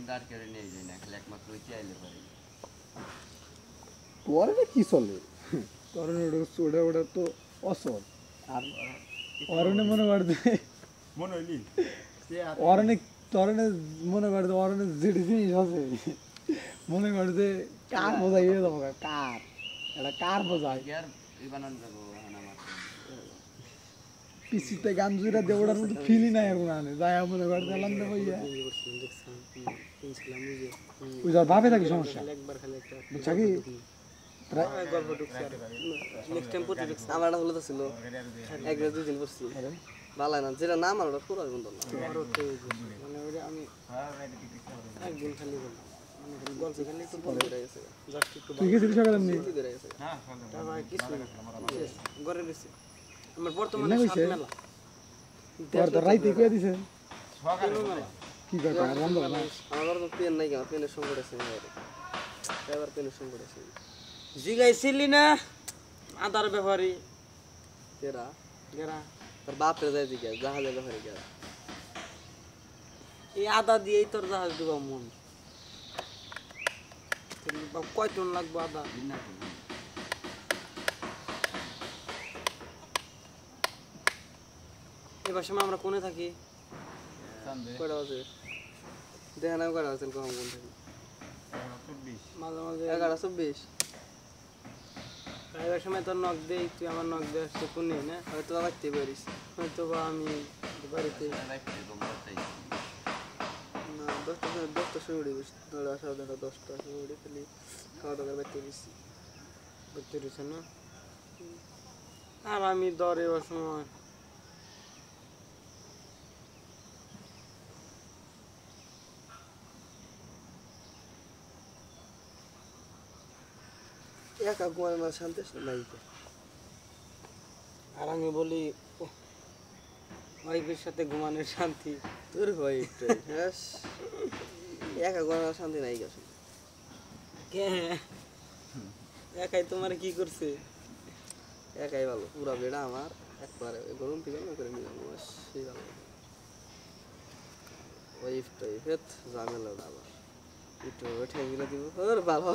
দাঁড় করে নিয়ে যাই না, খালি একমাত্র ওইটি আইলে পারি। তোরে কি চলে তোর ওটা ওটা তো অসল আর অরণে মনে করতে মনে হইলি অরণে তরণে মনে করতে অরণে যেটি জিনিস আছে মনে করতে কার বোঝাই হয়ে যাবো কার এটা কার বোঝায় আর এই বানান যাবো আমার পিসিতে গান জুড়ে দিয়ে ওটার মধ্যে ফিলই নাই এখন আনে যাই মনে করতে এলাম না ভাইয়া ওই যার বাপে থাকি সমস্যা বুঝছা কি গল্প ঢুকছে নেক্সট টাইম পড়তে দেখছি আমার একটা হলো তো ছিল এক দুই দিন পড়ছি ভালো না যেটা নাম আর ওটা পুরো বন্ধ না মানে ওই আমি একদিন খালি বললাম মানে গল্প খালি একটু বন্ধ হয়ে গেছে জাস্ট একটু তুই গেছিস সকালে নি বন্ধ হয়ে গেছে হ্যাঁ তারপর কিছু ঘরে গেছি আমার বর্তমানে সাত মেলা তোর তো রাইতে কই দিছে সকালে মেলা কি কথা বন্ধ না আমার তো পেন নাই কেন পেনের সংকট আছে এবার পেনের সংকট আছে জিগাইছিলি না আদার ব্যাপারে কেরা কেরা তোর বাপরে যাই জিজ্ঞাস জাহাজের ব্যাপারে কেরা এই আদা দিয়েই তোর জাহাজ দিব মন কয় টন লাগবো আদা এবার সময় আমরা কোনে থাকি কয়টা বাজে দেখেন আমি কয়টা বাজে কখন কোন থাকি মাঝে মাঝে 11:24 এবার সময় তোর নখ দেই তুই আমার নখ দে আসতে কোনে না হয়তো বাড়তে পারিস হয়তো বা আমি বাড়িতে না 10টার সময় উঠে গেছি 10টার সময় উঠে খালি খাওয়া দাওয়া বাড়তে গেছি বাড়তে গেছে না আর আমি দরে এবার সময় একা ঘুমানোর মাঝে শান্তি নাই আর আমি বলি ওয়াইফের সাথে ঘুমানোর শান্তি তোর ওয়াইফটাই হ্যাঁ একা ঘুমানোর শান্তি নাই গেছে একাই তোমার কি করছে একাই ভালো পুরা বেড়া আমার একবারে গরম থেকে করে নিলাম সেই ভালো ওয়াইফটাই ফের ঝামেলা আবার একটু ঠেঙ্গিলা দিব ভালো